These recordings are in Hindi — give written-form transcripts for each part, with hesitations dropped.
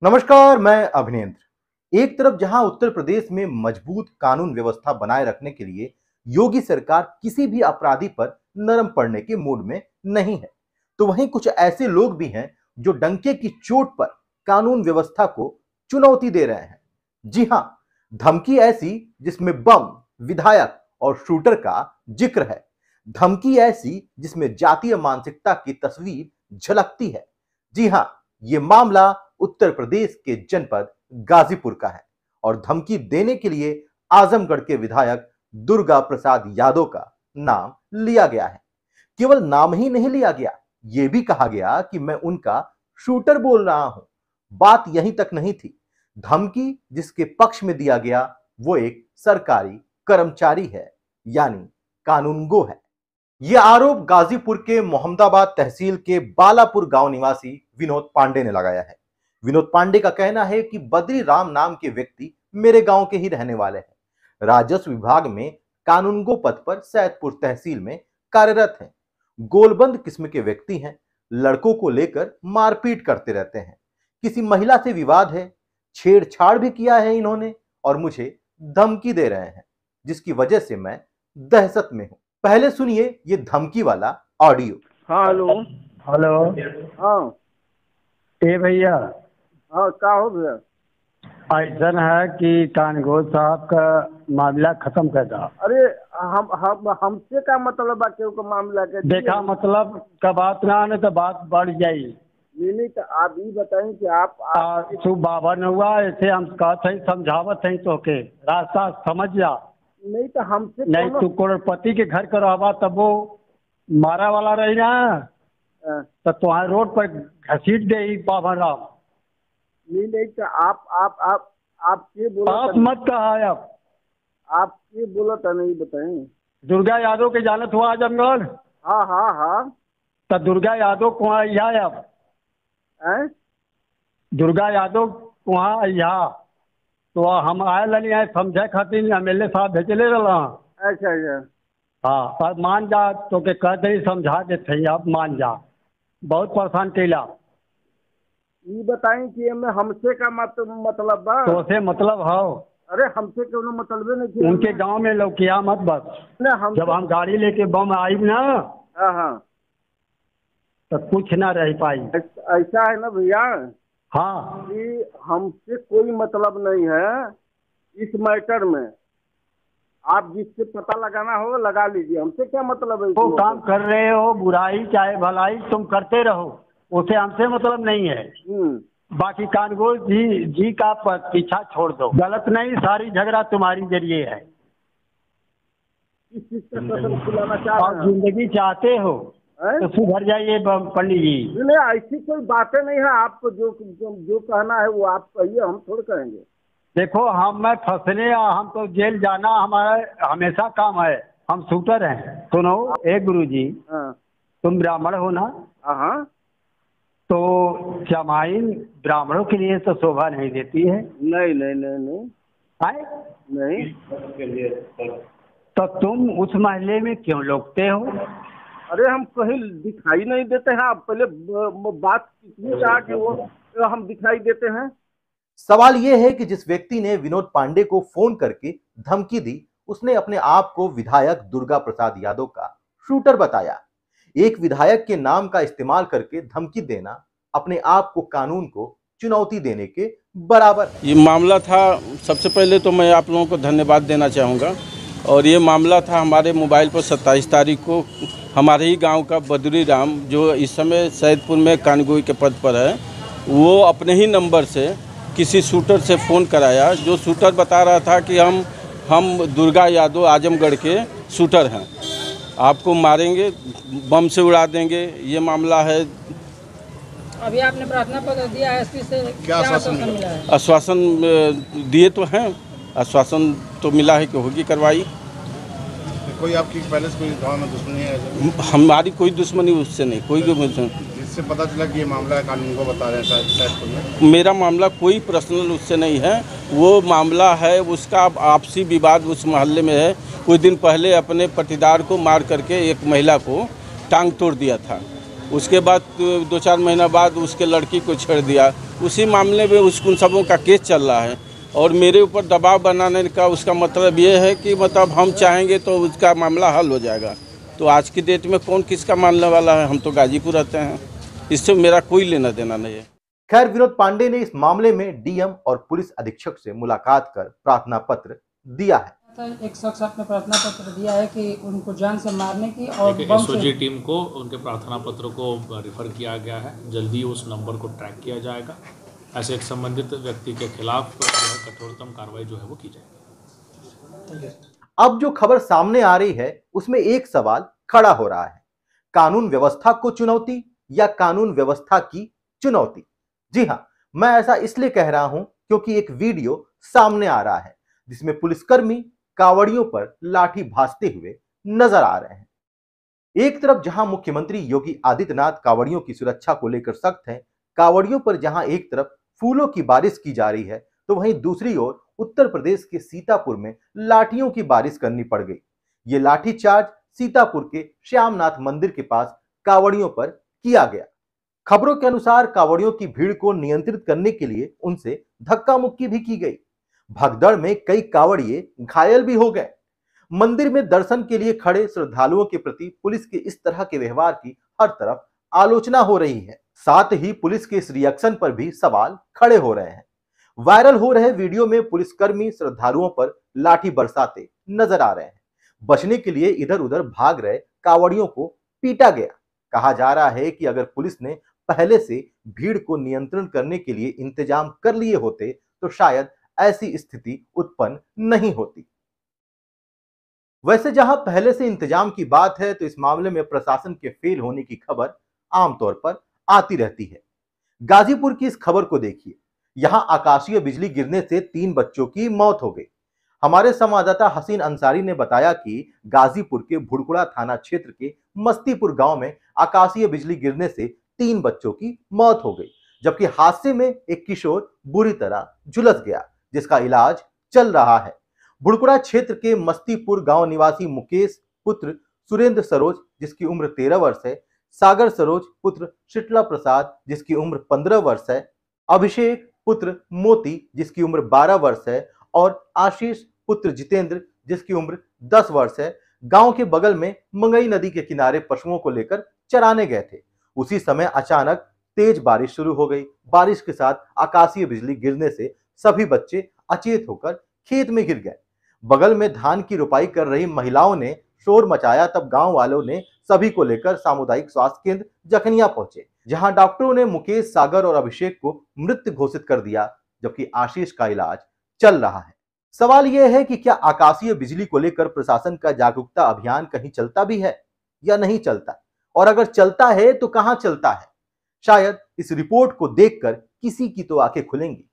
नमस्कार, मैं अभिनेंद्र। एक तरफ जहां उत्तर प्रदेश में मजबूत कानून व्यवस्था बनाए रखने के लिए योगी सरकार किसी भी अपराधी पर नरम पड़ने के मूड में नहीं है, तो वहीं कुछ ऐसे लोग भी हैं जो डंके की चोट पर कानून व्यवस्था को चुनौती दे रहे हैं। जी हां, धमकी ऐसी जिसमें बम, विधायक और शूटर का जिक्र है। धमकी ऐसी जिसमें जातीय मानसिकता की तस्वीर झलकती है। जी हां, ये मामला उत्तर प्रदेश के जनपद गाजीपुर का है और धमकी देने के लिए आजमगढ़ के विधायक दुर्गा प्रसाद यादव का नाम लिया गया है। केवल नाम ही नहीं लिया गया, यह भी कहा गया कि मैं उनका शूटर बोल रहा हूं। बात यहीं तक नहीं थी। धमकी जिसके पक्ष में दिया गया वो एक सरकारी कर्मचारी है, यानी कानूनगो है। यह आरोप गाजीपुर के मोहम्मदाबाद तहसील के बालापुर गांव निवासी विनोद पांडे ने लगाया है। विनोद पांडे का कहना है कि बद्री राम नाम के व्यक्ति मेरे गांव के ही रहने वाले हैं। राजस्व विभाग में कानूनगो पद पर सैदपुर तहसील में कार्यरत हैं। गोलबंद किस्म के व्यक्ति हैं। लड़कों को लेकर मारपीट करते रहते हैं। किसी महिला से विवाद है, छेड़छाड़ भी किया है इन्होंने और मुझे धमकी दे रहे हैं, जिसकी वजह से मैं दहशत में हूं। पहले सुनिए ये धमकी वाला ऑडियो। हाँ हेलो। हेलो। हाँ ए भैया, हाँ का हो गया? ऐसा है कि कानगो साहब का मामला खत्म कर दो। अरे हम हमसे का मतलब बा केहू का मामला के? देखा मतलब का बात ना आने तो बात बढ़ जाई। नहीं तो आप ये बताएं कि आप तू बाबा न हुआ ऐसे हम कहते हैं, समझावत हैं तो के रास्ता समझ जा। नहीं तो हमसे नहीं तू करोड़पति के घर का रहबा तब वो मारा वाला रही ना तो तुम्हारे रोड पर घसीट दे बाबा राम। नहीं तो आप ये बोला आप मत कहा अब। आप ये बोला था, नहीं बताएं। दुर्गा यादव के जानत हुआ आजमगढ़? हाँ हाँ हाँ। तो दुर्गा यादव को यहाँ अब दुर्गा यादव वहाँ यहाँ तो हम आए लनी है समझे खातिर MLA साहब भेजले रहा। अच्छा अच्छा। हाँ पर मान जा तो के कह दे समझा देते अब मान जा, बहुत परेशान कैला। ये बताएं कि हमसे का मतलब बा? तो से मतलब हो? अरे हमसे क्यों मतलब नहीं? उनके गांव में लौकिया मत बस। जब हम गाड़ी लेके बम आई ना हाँ तो कुछ ना रह पाई। ऐसा है ना भैया? हाँ कि हमसे कोई मतलब नहीं है इस मैटर में। आप जिससे पता लगाना हो लगा लीजिए, हमसे क्या मतलब है? तो काम कर रहे हो, बुराई चाहे भलाई तुम करते रहो, उसे हमसे मतलब नहीं है। बाकी कानगो जी का पीछा छोड़ दो, गलत नहीं, सारी झगड़ा तुम्हारी जरिए है। किस चीज का कसम खुलाना चाह रहे हैं? जिंदगी चाहते हो तो सुधर जाइए पंडित जी। नहीं ऐसी कोई बातें नहीं है। आपको जो कहना है वो आप कहिए, हम थोड़ा कहेंगे। देखो मैं फंसने हम तो जेल जाना हमारा हमेशा काम है। हम शूटर हैं। सुनो एक गुरुजी, तुम ब्राह्मण हो ना? हाँ। तो जमाइन ब्राह्मणों के लिए तो शोभा नहीं देती है। नहीं नहीं नहीं नहीं आए नहीं। तो तुम उस महल्ले में क्यों लौटते हो? अरे हम कहीं दिखाई नहीं देते हैं। आप पहले बात कितनी कहा कि वो हम दिखाई देते हैं। सवाल यह है कि जिस व्यक्ति ने विनोद पांडे को फोन करके धमकी दी, उसने अपने आप को विधायक दुर्गा प्रसाद यादव का शूटर बताया। एक विधायक के नाम का इस्तेमाल करके धमकी देना अपने आप को कानून को चुनौती देने के बराबर है। ये मामला था, सबसे पहले तो मैं आप लोगों को धन्यवाद देना चाहूँगा। और ये मामला था हमारे मोबाइल पर 27 तारीख को हमारे ही गांव का बद्री राम, जो इस समय सैदपुर में कानगोई के पद पर है, वो अपने ही नंबर से किसी शूटर से फ़ोन कराया। जो शूटर बता रहा था कि हम दुर्गा यादव आजमगढ़ के शूटर हैं, आपको मारेंगे, बम से उड़ा देंगे, ये मामला है। अभी आपने प्रार्थना पत्र दिया है, एसपी से क्या आश्वासन मिला है? आश्वासन दिए तो हैं, आश्वासन तो मिला है कि होगी कार्रवाई। कोई आपकी पहले से कोई गाँव में दुश्मनी है? हमारी कोई दुश्मनी उससे नहीं, कोई दुश्मनी। जिससे पता चला कि ये मामला है कानून को बता रहे हैं सैदपुर में? मेरा मामला कोई पर्सनल उससे नहीं है। वो मामला है उसका आपसी विवाद उस मोहल्ले में है। कुछ दिन पहले अपने पटीदार को मार करके एक महिला को टांग तोड़ दिया था। उसके बाद 2-4 महीना बाद उसके लड़की को छेड़ दिया। उसी मामले में उन सबों का केस चल रहा है और मेरे ऊपर दबाव बनाने का उसका मतलब ये है कि मतलब हम चाहेंगे तो उसका मामला हल हो जाएगा। तो आज की डेट में कौन किसका मानने वाला है? हम तो गाजीपुर रहते हैं, इससे मेरा कोई लेना देना नहीं है। खैर, विनोद पांडे ने इस मामले में डीएम और पुलिस अधीक्षक से मुलाकात कर प्रार्थना पत्र दिया है। एक शख्स आपने प्रार्थना पत्र दिया है कि उनको जान से मारने की और एसओजी टीम को उनके प्रार्थना पत्र को रिफर किया गया है। जल्दी उस नंबर को ट्रैक किया जाएगा। ऐसे एक संबंधित व्यक्ति के खिलाफ कठोरतम कार्रवाई जो है वो की जाएगी। अब जो खबर सामने आ रही है उसमें एक सवाल खड़ा हो रहा है, कानून व्यवस्था को चुनौती या कानून व्यवस्था की चुनौती? जी हां, मैं ऐसा इसलिए कह रहा हूं क्योंकि एक वीडियो सामने आ रहा है जिसमें पुलिसकर्मी कावड़ियों पर लाठी भांजते हुए नजर आ रहे हैं। एक तरफ जहां मुख्यमंत्री योगी आदित्यनाथ कावड़ियों की सुरक्षा को लेकर सख्त हैं, कावड़ियों पर जहां एक तरफ फूलों की बारिश की जा रही है, तो वहीं दूसरी ओर उत्तर प्रदेश के सीतापुर में लाठियों की बारिश करनी पड़ गई। ये लाठीचार्ज सीतापुर के श्यामनाथ मंदिर के पास कावड़ियों पर किया गया। खबरों के अनुसार कावड़ियों की भीड़ को नियंत्रित करने के लिए उनसे धक्का मुक्की भी की गई। भगदड़ में कई कावड़िए घायल भी हो गए। मंदिर में दर्शन के लिए खड़े श्रद्धालुओं के प्रति पुलिस के इस तरह के व्यवहार की हर तरफ आलोचना हो रही है। साथ ही पुलिस के इस रिएक्शन पर भी सवाल खड़े हो रहे हैं। वायरल हो रहे वीडियो में पुलिसकर्मी श्रद्धालुओं पर लाठी बरसाते नजर आ रहे हैं। बचने के लिए इधर उधर भाग रहे कावड़ियों को पीटा गया। कहा जा रहा है कि अगर पुलिस ने पहले से भीड़ को नियंत्रण करने के लिए इंतजाम कर लिए होते तो शायद ऐसी स्थिति उत्पन्न नहीं होती। वैसे जहां पहले से इंतजाम की बात है तो इस मामले में प्रशासन के फेल होने की खबर आमतौर पर आती रहती है। गाजीपुर की इस खबर को देखिए। यहां आकाशीय बिजली गिरने से 3 बच्चों की मौत हो गई। हमारे संवाददाता हसीन अंसारी ने बताया कि गाजीपुर के भुड़कुड़ा थाना क्षेत्र के मस्तीपुर गांव में आकाशीय बिजली गिरने से 3 बच्चों की मौत हो गई, जबकि हादसे में एक किशोर बुरी तरह झुलस गया, जिसका इलाज चल रहा है। भुड़कुड़ा क्षेत्र के मस्तीपुर गांव निवासी मुकेश पुत्र सुरेंद्र सरोज, जिसकी उम्र 13 वर्ष है, सागर सरोज पुत्र शीतला प्रसाद, जिसकी उम्र 15 वर्ष है, अभिषेक पुत्र मोती, जिसकी उम्र 12 वर्ष है, और आशीष पुत्र जितेंद्र, जिसकी उम्र 10 वर्ष है, गांव के बगल में मंगई नदी के किनारे पशुओं को लेकर चराने गए थे। उसी समय अचानक तेज बारिश शुरू हो गई। बारिश के साथ आकाशीय बिजली गिरने से सभी बच्चे अचेत होकर खेत में गिर गए। बगल में धान की रुपाई कर रही महिलाओं ने शोर मचाया, तब गांव वालों ने सभी को लेकर सामुदायिक स्वास्थ्य केंद्र जखनिया पहुंचे, जहां डॉक्टरों ने मुकेश, सागर और अभिषेक को मृत घोषित कर दिया, जबकि आशीष का इलाज चल रहा है। सवाल यह है कि क्या आकाशीय बिजली को लेकर प्रशासन का जागरूकता अभियान कहीं चलता भी है या नहीं चलता, और अगर चलता है तो कहां चलता है? शायद इस रिपोर्ट को देखकर किसी की तो आंखें खुलेंगी।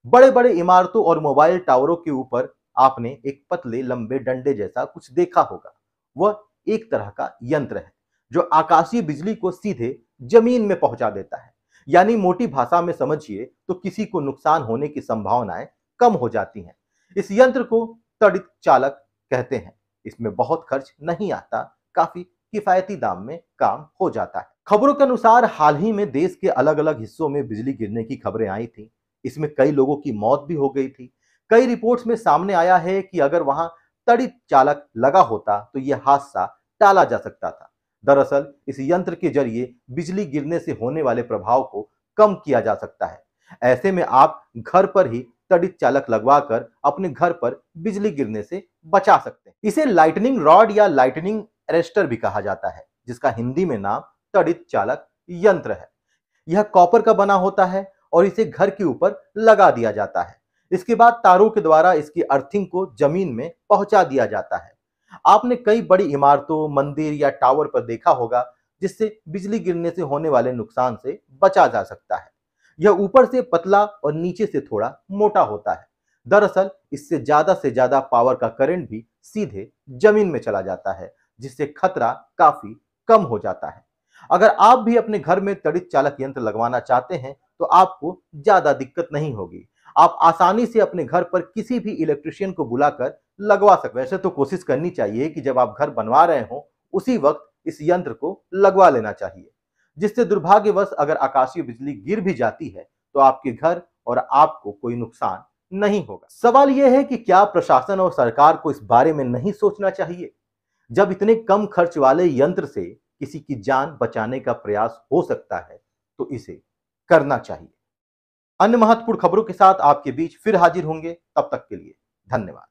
बड़े बड़े इमारतों और मोबाइल टावरों के ऊपर आपने एक पतले लंबे डंडे जैसा कुछ देखा होगा। वह एक तरह का यंत्र है जो आकाशीय बिजली को सीधे जमीन में पहुंचा देता है। यानी मोटी भाषा में समझिए तो किसी को नुकसान होने की संभावनाएं कम हो जाती हैं। इस यंत्र को त्वरित चालक कहते हैं। इसमें बहुत खर्च नहीं आता, काफी किफायती दाम में काम हो जाता है। खबरों के अनुसार हाल ही में देश के अलग अलग हिस्सों में बिजली गिरने की खबरें आई थी। इसमें कई लोगों की मौत भी हो गई थी। कई रिपोर्ट्स में सामने आया है कि अगर वहां त्वरित चालक लगा होता तो यह हादसा टाला जा सकता था। दरअसल इस यंत्र के जरिए बिजली गिरने से होने वाले प्रभाव को कम किया जा सकता है। ऐसे में आप घर पर ही त्वरित चालक लगवाकर अपने घर पर बिजली गिरने से बचा सकते हैं। इसे लाइटनिंग रॉड या लाइटनिंग अरेस्टर भी कहा जाता है, जिसका हिंदी में नाम त्वरित चालक यंत्र है। यह कॉपर का बना होता है और इसे घर के ऊपर लगा दिया जाता है। इसके बाद तारों के द्वारा इसकी अर्थिंग को जमीन में पहुंचा दिया जाता है। आपने कई बड़ी इमारतों, मंदिर या टावर पर देखा होगा जिससे बिजली गिरने से होने वाले नुकसान से बचा जा सकता है। यह ऊपर से पतला और नीचे से थोड़ा मोटा होता है। दरअसल इससे से ज्यादा पावर का करंट भी सीधे जमीन में चला जाता है, जिससे खतरा काफी कम हो जाता है। अगर आप भी अपने घर में त्वरित चालक यंत्र लगवाना चाहते हैं तो आपको ज्यादा दिक्कत नहीं होगी। आप आसानी से अपने घर पर किसी भी इलेक्ट्रिशियन को बुलाकर लगवा सकते। वैसे तो कोशिश करनी चाहिए कि जब आप घर बनवा रहे हो उसी वक्त इस यंत्र को लगवा लेना चाहिए। जिससे दुर्भाग्यवश अगर आकाशीय बिजली गिर भी जाती है तो आपके घर और आपको कोई नुकसान नहीं होगा। सवाल यह है कि क्या प्रशासन और सरकार को इस बारे में नहीं सोचना चाहिए? जब इतने कम खर्च वाले यंत्र से किसी की जान बचाने का प्रयास हो सकता है तो इसे करना चाहिए। अन्य महत्वपूर्ण खबरों के साथ आपके बीच फिर हाजिर होंगे, तब तक के लिए धन्यवाद।